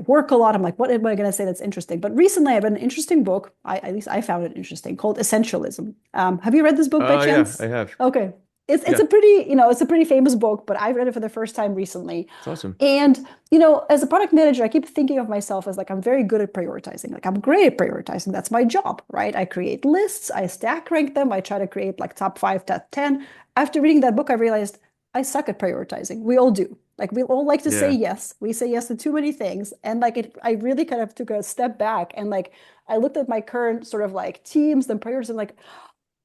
work a lot. I'm like, what am I going to say that's interesting? But recently, I read an interesting book. At least I found it interesting, called Essentialism. Have you read this book by Oh yeah, I chance? have. Okay, it's Yeah, a pretty famous book, but I read it for the first time recently. it's awesome. And as a product manager, I keep thinking of myself as like I'm very good at prioritizing. Like I'm great at prioritizing. That's my job, right? I create lists, I stack rank them, I try to create like top 5, top 10. After reading that book, I realized I suck at prioritizing. We all do. Like we all like to say Yeah. yes. We say yes to too many things. And like I really kind of took a step back and like I looked at my current sort of like teams and priorities and like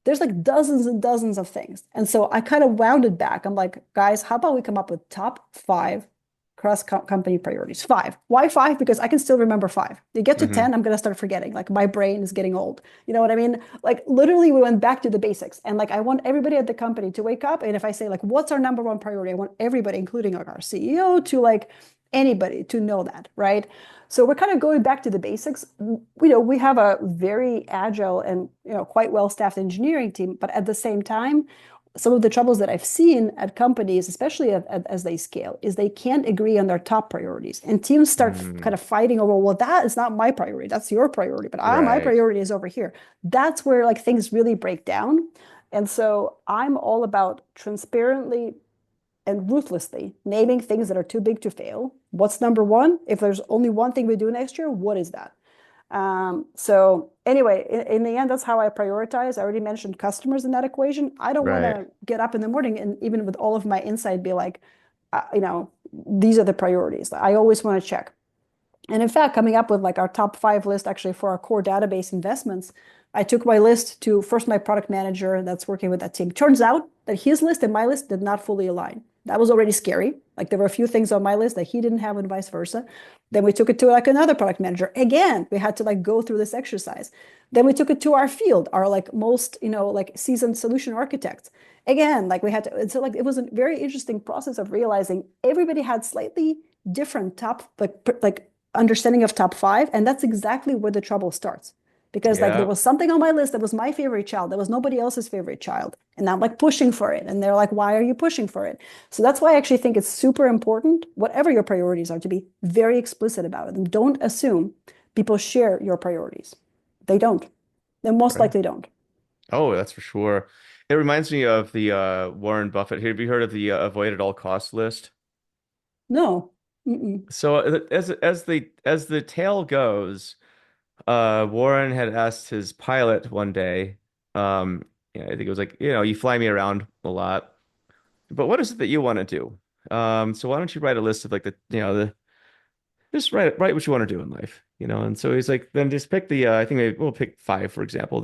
there's like dozens and dozens of things. And so I kind of wound it back. I'm like, guys, how about we come up with top 5 cross company priorities? 5. Why 5? Because I can still remember 5. You get to Hmm. 10, I'm going to start forgetting. Like my brain is getting old. You know what I mean? Like literally we went back to the basics. And like I want everybody at the company to wake up. And if I say like, what's our number one priority? I want everybody, including like our CEO, to like anybody to know that, right? So we're kind of going back to the basics. We have a very agile and quite well-staffed engineering team, but at the same time, some of the troubles that I've seen at companies, especially as they scale, is they can't agree on their top priorities, and teams start kind Mm, of fighting over, well, that is not my priority, that's your priority, but my right. priority is over here. That's where like things really break down. And so I'm all about transparently and ruthlessly naming things that are too big to fail. What's number one? If there's only one thing we do next year, what is that? So anyway, in the end, that's how I prioritize. I already mentioned customers in that equation. I don't want Right. to get up in the morning and even with all of my insight be like, these are the priorities that I always want to check. And in fact, coming up with like our top 5 list actually for our core database investments, I took my list to first my product manager that's working with that team. Turns out that his list and my list did not fully align. That was already scary. Like there were a few things on my list that he didn't have and vice versa. Then we took it to like another product manager. Again, we had to like go through this exercise. Then we took it to our field, our like most, like seasoned solution architects. Again, like we had to, so like it was a very interesting process of realizing everybody had slightly different top like understanding of top 5, and that's exactly where the trouble starts. Because like there Yeah, was something on my list that was my favorite child, that was nobody else's favorite child, and I'm like pushing for it, and they're like, "Why are you pushing for it?" So that's why I actually think it's super important, whatever your priorities are, to be very explicit about it, and don't assume people share your priorities. They don't. They most right. likely don't. Oh, that's for sure. It reminds me of the Warren Buffett. Have you heard of the avoid at all costs list? No. Mm-mm. So as the tale goes, Warren had asked his pilot one day, I think it was like, you fly me around a lot, but what is it that you want to do? So why don't you write a list of like the just write what you want to do in life, And so he's like, then just pick I think maybe we'll pick 5, for example.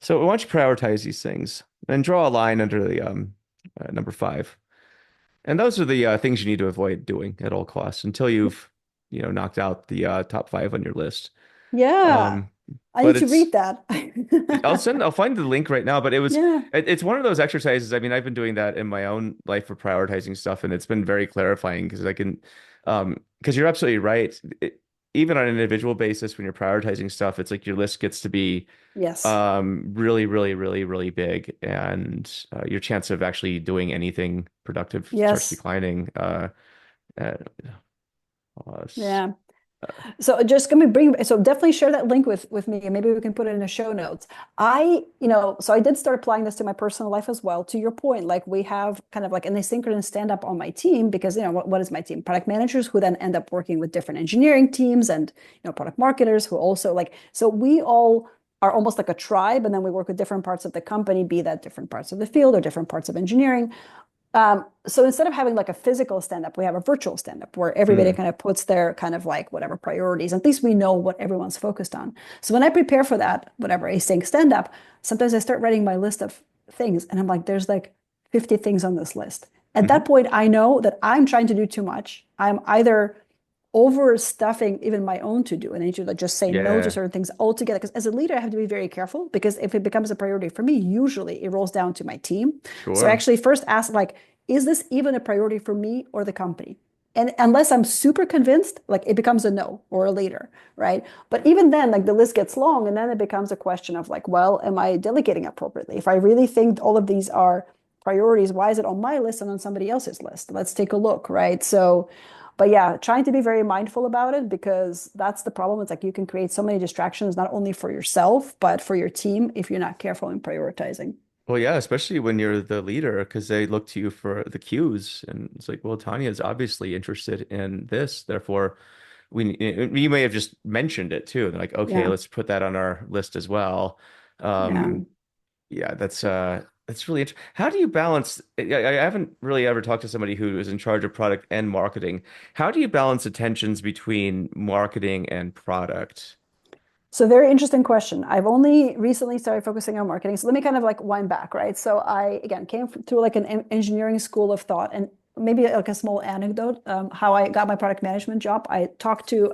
So why don't you prioritize these things and draw a line under the number 5. And those are the things you need to avoid doing at all costs until you've, knocked out the top 5 on your list. Yeah. Um, I but need to read that. I'll find the link right now, but Yeah. it's one of those exercises. I mean, I've been doing that in my own life for prioritizing stuff, and it's been very clarifying because because you're absolutely right. Even on an individual basis, when you're prioritizing stuff, it's like your list gets to be Yes. really, really, really, really big, and your chance of actually doing anything productive starts Yes. declining. Uh, s- Yeah. So just gonna bring so definitely share that link with me and maybe we can put it in the show notes. So I did start applying this to my personal life as well. To your point, like we have kind of like an asynchronous stand-up on my team because what is my team? Product managers who then end up working with different engineering teams and product marketers who also like so we all are almost like a tribe and then we work with different parts of the company, be that different parts of the field or different parts of engineering. So instead of having like a physical stand-up, we have a virtual stand-up where everybody hmm, kind of puts their kind of like whatever priorities. At least we know what everyone's focused on. So when I prepare for that, whatever async stand-up, sometimes I start writing my list of things and I'm like, there's like 50 things on this list. At hmm, that point, I know that I'm trying to do too much. I'm either overstuffing even my own to do and I need to like just say no to yeah, certain things altogether. Because as a leader, I have to be very careful because if it becomes a priority for me, usually it rolls down to my team. So I sure. actually first ask like, is this even a priority for me or the company? And unless I'm super convinced, like it becomes a no or a later, right? But even then, like the list gets long and then it becomes a question of like, well, am I delegating appropriately? If I really think all of these are priorities, why is it on my list and on somebody else's list? Let's take a look, right? So but yeah, trying to be very mindful about it because that's the problem. It's like you can create so many distractions, not only for yourself, but for your team if you're not careful in prioritizing. Well, yeah, especially when you're the leader, because they look to you for the cues, and it's like, well, Tanya is obviously interested in this, therefore, you may have just mentioned it too. They're like, okay, Yeah. let's put that on our list as well. Yeah. Yeah, that's really interesting. How do you balance? I haven't really ever talked to somebody who is in charge of product and marketing. How do you balance the tensions between marketing and product? So very interesting question. I've only recently started focusing on marketing. So let me kind of like wind back, right? So I again came through like an engineering school of thought, and maybe like a small anecdote how I got my product management job. I talked to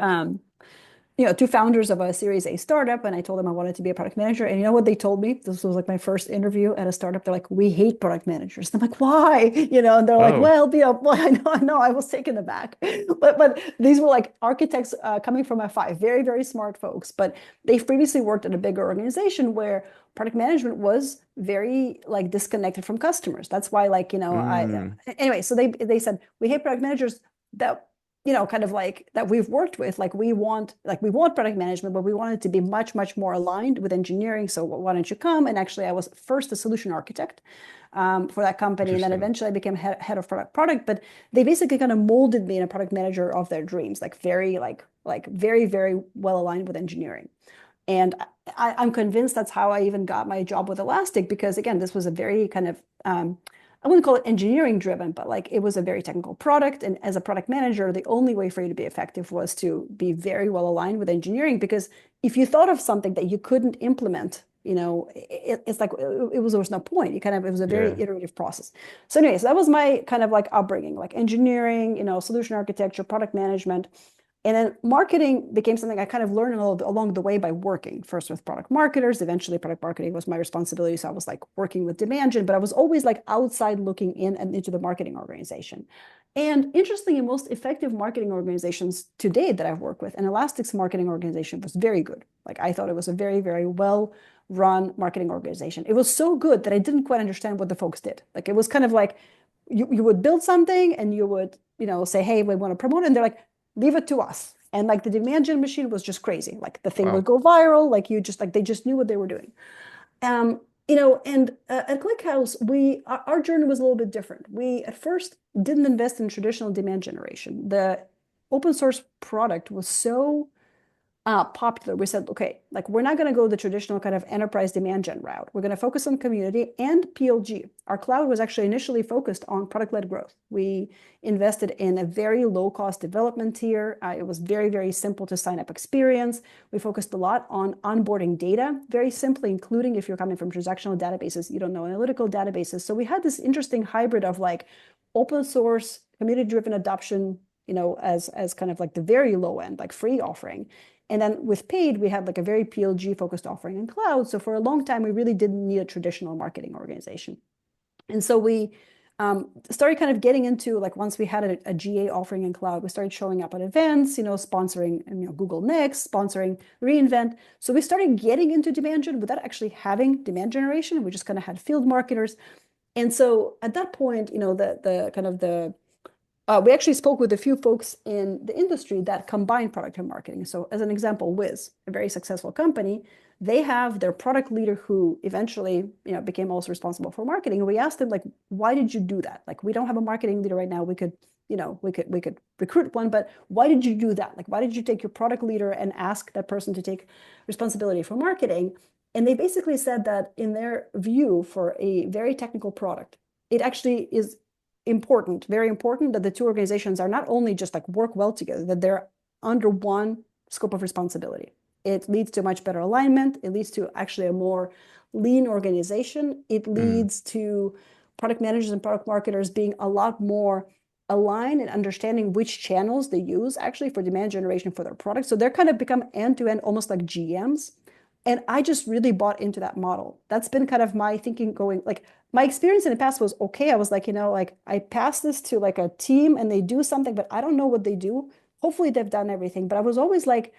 2 founders of a Series A startup, and I told them I wanted to be a product manager. And you know what they told me? This was like my first interview at a startup. They're like, "We hate product managers." And I'm like, "Why?" And they're like, Oh, "Well, well, I know, I was taken aback." But these were like architects coming from F5, very, very smart folks. But they've previously worked at a bigger organization where product management was very like disconnected from customers. That's why, like, I mm, anyway. So they said we hate product managers that kind of like that we've worked with, like we want product management, but we want it to be much, much more aligned with engineering. So why don't you come? And actually, I was first a solution architect for that company, and then interesting. eventually I became head of product. But they basically kind of molded me in a product manager of their dreams, like very, like very, very well aligned with engineering. And I'm convinced that's how I even got my job with Elastic, because again, this was a very kind of I wouldn't call it engineering driven, but like it was a very technical product. And as a product manager, the only way for you to be effective was to be very well aligned with engineering. Because if you thought of something that you couldn't implement, it's like there was no point. It was a very Yeah. iterative process. So, anyways, that was my kind of like upbringing, like engineering, solution architecture, product management. And then marketing became something I kind of learned along the way by working first with product marketers. Eventually, product marketing was my responsibility. So I was like working with demand gen, but I was always like outside looking in and into the marketing organization. And interestingly, most effective marketing organizations to date that I've worked with, and Elastic's marketing organization was very good. Like I thought it was a very, very well run marketing organization. It was so good that I didn't quite understand what the folks did. Like it was kind of like you would build something and you would, say, hey, we want to promote it. And they're like, leave it to us. And like the demand gen machine was just crazy. Like the thing would Wow. go viral. Like you just like they just knew what they were doing. And at Clickhouse, our journey was a little bit different. We at first didn't invest in traditional demand generation. The open source product was so popular, we said, okay, like we're not going to go the traditional kind of enterprise demand gen route. We're going to focus on community and PLG. Our cloud was actually initially focused on product-led growth. We invested in a very low-cost development tier. It was very, very simple to sign up experience. We focused a lot on onboarding data, very simply, including if you're coming from transactional databases, you don't know analytical databases. So we had this interesting hybrid of like open source, community-driven adoption, as kind of like the very low end, like free offering. And then with paid, we had like a very PLG focused offering in cloud. So for a long time, we really didn't need a traditional marketing organization. And so we started kind of getting into like once we had a GA offering in cloud, we started showing up at events, sponsoring Google Next, sponsoring reInvent. So we started getting into demand gen without actually having demand generation. We just kind of had field marketers. And so at that point, the kind of the we actually spoke with a few folks in the industry that combine product and marketing. So, as an example, Wiz, a very successful company, they have their product leader who eventually, became also responsible for marketing. And we asked them, like, why did you do that? Like, we don't have a marketing leader right now. We could recruit one, but why did you do that? Like, why did you take your product leader and ask that person to take responsibility for marketing? And they basically said that in their view, for a very technical product, it actually is important, very important that the two organizations are not only just like work well together, that they're under one scope of responsibility. It leads to much better alignment. It leads to actually a more lean organization. It Mm. leads to product managers and product marketers being a lot more aligned and understanding which channels they use actually for demand generation for their products. So they're kind of become end-to-end, almost like GMs. And I just really bought into that model. That's been kind of my thinking going, like my experience in the past was okay. I was like, like I pass this to like a team and they do something, but I don't know what they do. Hopefully they've done everything. But I was always like,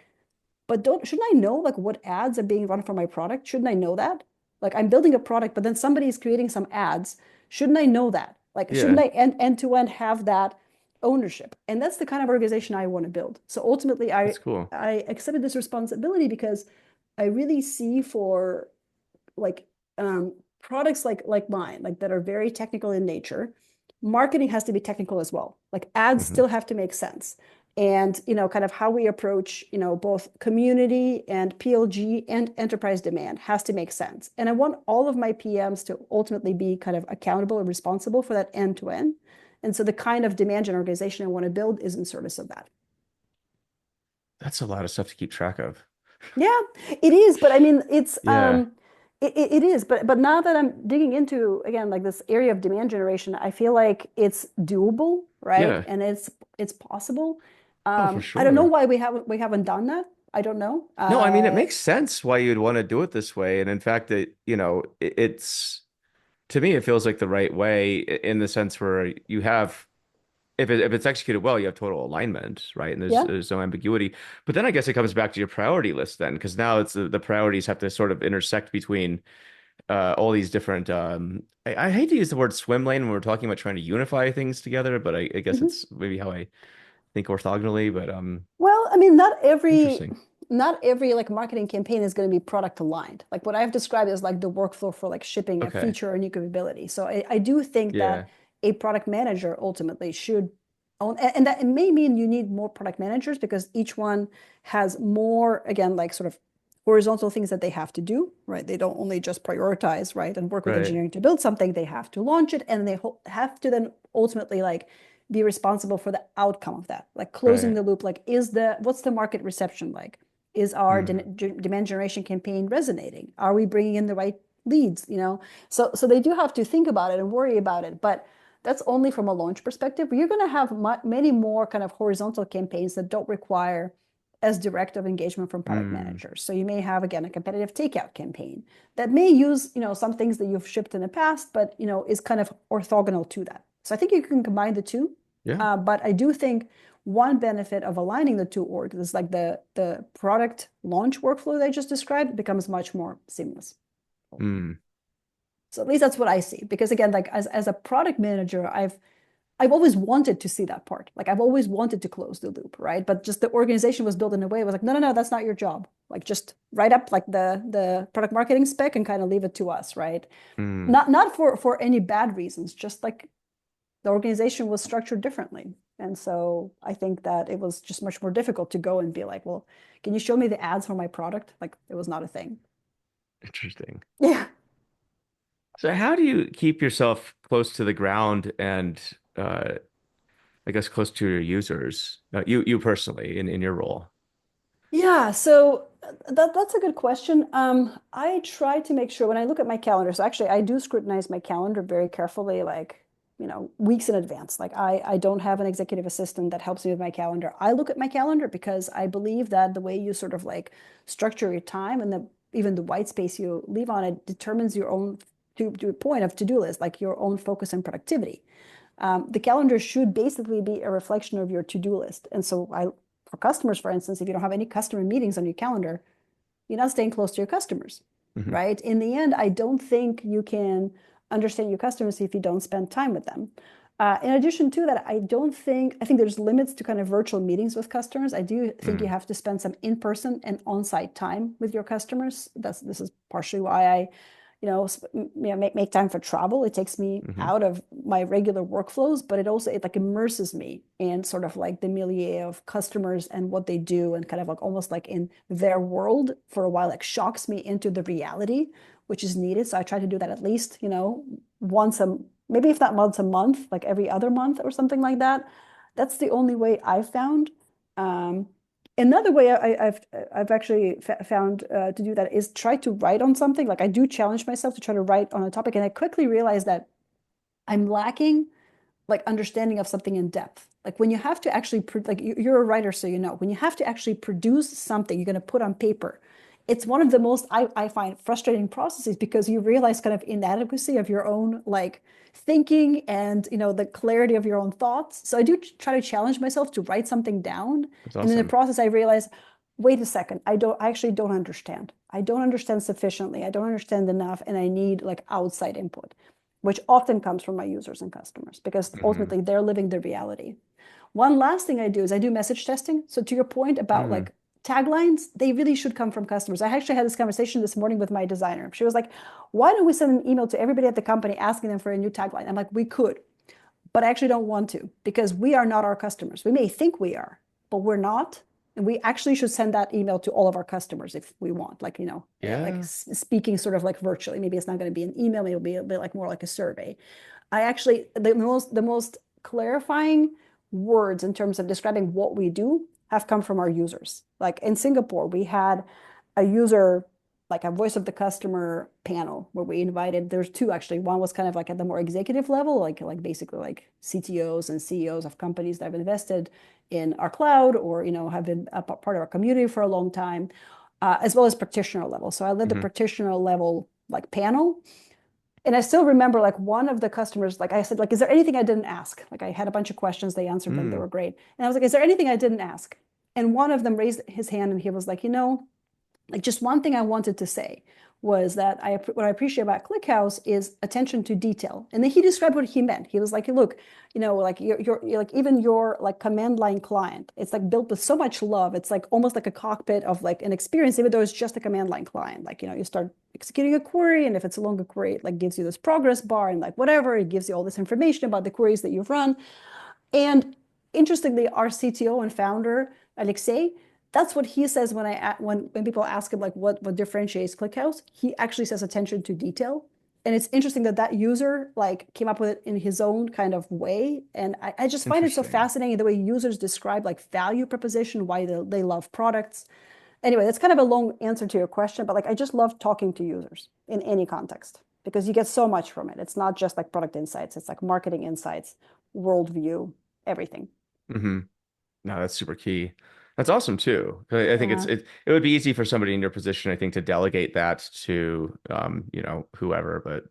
but shouldn't I know like what ads are being run for my product? Shouldn't I know that? Like I'm building a product, but then somebody is creating some ads. Shouldn't I know that? Like, shouldn't Yeah. I end to end have that ownership? And that's the kind of organization I want to build. So ultimately, I That's cool. I accepted this responsibility because I really see for like products like mine, like that are very technical in nature, marketing has to be technical as well. Like ads Hmm. still have to make sense. And kind of how we approach, both community and PLG and enterprise demand has to make sense. And I want all of my PMs to ultimately be kind of accountable and responsible for that end to end. And so the kind of demand gen organization I want to build is in service of that. That's a lot of stuff to keep track of. Yeah, it is. But I mean, Yeah. it is. But now that I'm digging into again like this area of demand generation, I feel like it's doable, right? Yeah. And it's possible. Oh, for I don't know sure. why we haven't done that. I don't know. No, I mean, it makes sense why you'd want to do it this way. And in fact, it's to me, it feels like the right way in the sense where you have, if it's executed well, you have total alignment, right? And there's Yeah. there's no ambiguity. But then I guess it comes back to your priority list then, because now it's the priorities have to sort of intersect between all these different. I hate to use the word swim lane when we're talking about trying to unify things together, but I guess Mhm. it's maybe how I think orthogonally. But Well, I mean, not every interesting. not every like marketing campaign is going to be product aligned. Like what I've described is like the workflow for like shipping a Okay. feature or new capability. So I do think that Yeah. a product manager ultimately should own, and that it may mean you need more product managers because each one has more, again, like sort of horizontal things that they have to do, right? They don't only just prioritize, right, and work with Right. engineering to build something, they have to launch it, and they have to then ultimately like be responsible for the outcome of that, like closing Right. the loop, like what's the market reception like? Is our Mm. demand generation campaign resonating? Are we bringing in the right leads, you know? So they do have to think about it and worry about it, but that's only from a launch perspective. You're going to have many more kind of horizontal campaigns that don't require as direct of engagement from product Mm. managers. So you may have, again, a competitive takeout campaign that may use, some things that you've shipped in the past, but, is kind of orthogonal to that. So I think you can combine the two. Yeah. But I do think one benefit of aligning the two orgs is like the product launch workflow that I just described becomes much more seamless. Mm. So at least that's what I see. Because again, like as a product manager, I've always wanted to see that part. Like I've always wanted to close the loop, right? But just the organization was built in a way it was like, no, no, no, that's not your job. Like just write up like the product marketing spec and kind of leave it to us, right? Mm. Not for any bad reasons, just like the organization was structured differently. And so I think that it was just much more difficult to go and be like, well, can you show me the ads for my product? Like it was not a thing. Interesting. Yeah. So how do you keep yourself close to the ground and I guess close to your users? You personally in your role. Yeah, so that's a good question. I try to make sure when I look at my calendar, so actually I do scrutinize my calendar very carefully, like, weeks in advance. Like I don't have an executive assistant that helps me with my calendar. I look at my calendar because I believe that the way you sort of like structure your time and even the white space you leave on it determines your own to a point of to-do list, like your own focus and productivity. The calendar should basically be a reflection of your to-do list. And so for customers, for instance, if you don't have any customer meetings on your calendar, you're not staying close to your customers, Hmm. right? In the end, I don't think you can understand your customers if you don't spend time with them. In addition to that, I think there's limits to kind of virtual meetings with customers. I do think you Mm. have to spend some in-person and on-site time with your customers. This is partially why I make time for travel. It takes me Hmm. out of my regular workflows, but it like immerses me in sort of like the milieu of customers and what they do and kind of like almost like in their world for a while, like shocks me into the reality, which is needed. So I try to do that at least, once maybe if not once a month, like every other month or something like that. That's the only way I've found. Um, Another way I've actually found to do that is try to write on something. Like I do challenge myself to try to write on a topic, and I quickly realize that I'm lacking like understanding of something in depth. Like when you have to actually like you're a writer, so when you have to actually produce something you're going to put on paper, it's one of the most I find frustrating processes because you realize kind of inadequacy of your own like thinking and the clarity of your own thoughts. So I do try to challenge myself to write something down, That's and in the awesome. process I realize, wait a second, I actually don't understand. I don't understand sufficiently. I don't understand enough, and I need like outside input, which often comes from my users and customers because Hmm. ultimately they're living the reality. One last thing I do is I do message testing. So to your point about Mm. like taglines, they really should come from customers. I actually had this conversation this morning with my designer. She was like, why don't we send an email to everybody at the company asking them for a new tagline? I'm like, we could, but I actually don't want to because we are not our customers. We may think we are, but we're not. And we actually should send that email to all of our customers if we want, like, like Yeah. speaking sort of like virtually. Maybe it's not going to be an email, maybe it'll be a bit like more like a survey. I actually, the most clarifying words in terms of describing what we do have come from our users. Like in Singapore, we had a user, like a voice of the customer panel where we invited, there's two actually. One was kind of like at the more executive level, like basically like CTOs and CEOs of companies that have invested in our cloud or, have been a part of our community for a long time, as well as practitioner level. So I led the Hmm. practitioner level like panel, and I still remember like one of the customers, like I said, like, is there anything I didn't ask? Like I had a bunch of questions, they answered them, they Mm. were great. And I was like, is there anything I didn't ask? And one of them raised his hand and he was like, like just one thing I wanted to say was that what I appreciate about ClickHouse is attention to detail. And then he described what he meant. He was like, look, like you're like even your like command line client, it's like built with so much love. It's like almost like a cockpit of like an experience, even though it's just a command line client. Like, you start executing a query, and if it's a longer query, it like gives you this progress bar and like whatever, it gives you all this information about the queries that you've run. And interestingly, our CTO and founder, Alexei, That's what he says when when people ask him like what differentiates ClickHouse. He actually says attention to detail. And it's interesting that that user like came up with it in his own kind of way. And I just find it so Interesting. fascinating the way users describe like value proposition, why they love products. Anyway, that's kind of a long answer to your question, but like I just love talking to users in any context because you get so much from it. It's not just like product insights, it's like marketing insights, worldview, everything. Hmm. No, that's super key. That's awesome too. I think Yeah. it would be easy for somebody in your position, I think, to delegate that to whoever, but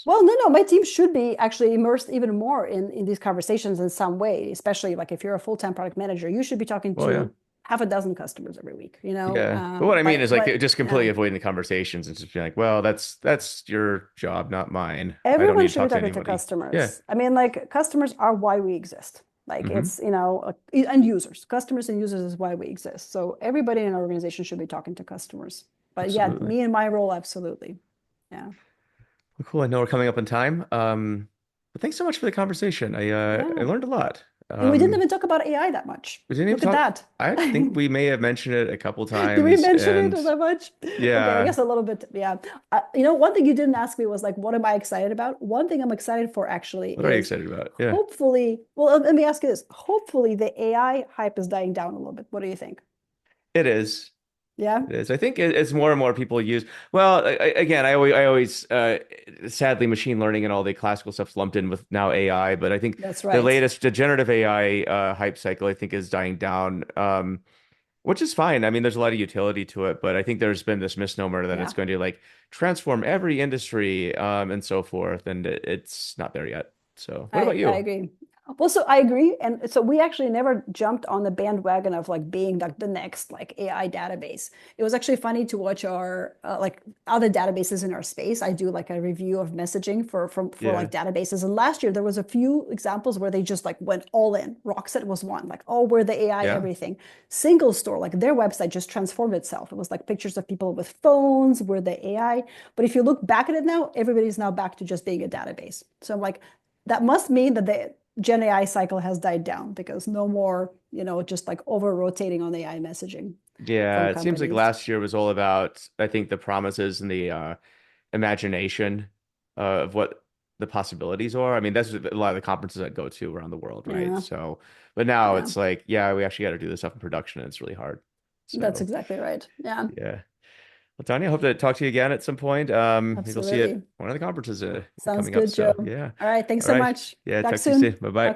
Well, no, my team should be actually immersed even more in these conversations in some way, especially like if you're a full-time product manager, you should be talking well, yeah. to half a dozen customers every week, Yeah. But what I mean is like but just yeah. completely avoiding the conversations and just being like, well, that's your job, not mine. I don't Everyone need to should be talk to talking to anybody. Yeah. customers. I mean, like customers are why we exist. Like Hmm. it's, and users, customers and users is why we exist. So everybody in an organization should be talking to customers. But yeah, Absolutely. me and my role, absolutely. Yeah. Well, cool. I know we're coming up on time. But thanks so much for the conversation. I Yeah. learned a lot. And we didn't even talk about AI that much. We didn't even Look at talk. that. I think we may have mentioned it a couple Did we times, mention it and that much? Okay, I yeah. guess a little bit. Yeah. One thing you didn't ask me was like, what am I excited about? One thing I'm excited for actually What are you is excited about? Yeah, hopefully, well, let me ask you this. Hopefully the AI hype is dying down a little bit. What do you think? it is. Yeah, It is. I think as more and more people use. Well, again, I always, sadly, machine learning and all the classical stuff's lumped in with now AI. But I think that's the right. latest generative AI hype cycle, I think, is dying down, which is fine. I mean, there's a lot of utility to it, but I think there's been this misnomer that it's Yeah. going to like transform every industry, and so forth, and it's not there yet. So, what about I you? agree. Well, so I agree. And so we actually never jumped on the bandwagon of like being like the next like AI database. It was actually funny to watch our like other databases in our space. I do like a review of messaging for Yeah, like databases. And last year there was a few examples where they just like went all in. Rockset was one, like, oh, we're the AI yeah, everything. Single store, like their website just transformed itself. It was like pictures of people with phones, we're the AI. But if you look back at it now, everybody's now back to just being a database. So I'm like, that must mean that the Gen AI cycle has died down because no more, just like over rotating on AI messaging yeah. from It seems like companies. last year was all about, I think, the promises and the imagination of what the possibilities are. I mean, that's a lot of the conferences I go to around the world, right? Yeah, So, but now yeah, it's like, yeah, we actually got to do this stuff in production, and it's really hard. that's So, exactly right. Yeah, yeah. Well, Tanya, I hope to talk to you again at some point. Maybe we'll see you at absolutely. one of the conferences Sounds coming up. good, Joe. So, yeah. All right, thanks All so right. much. Yeah, Talk talk to you soon. soon. Bye bye. Talk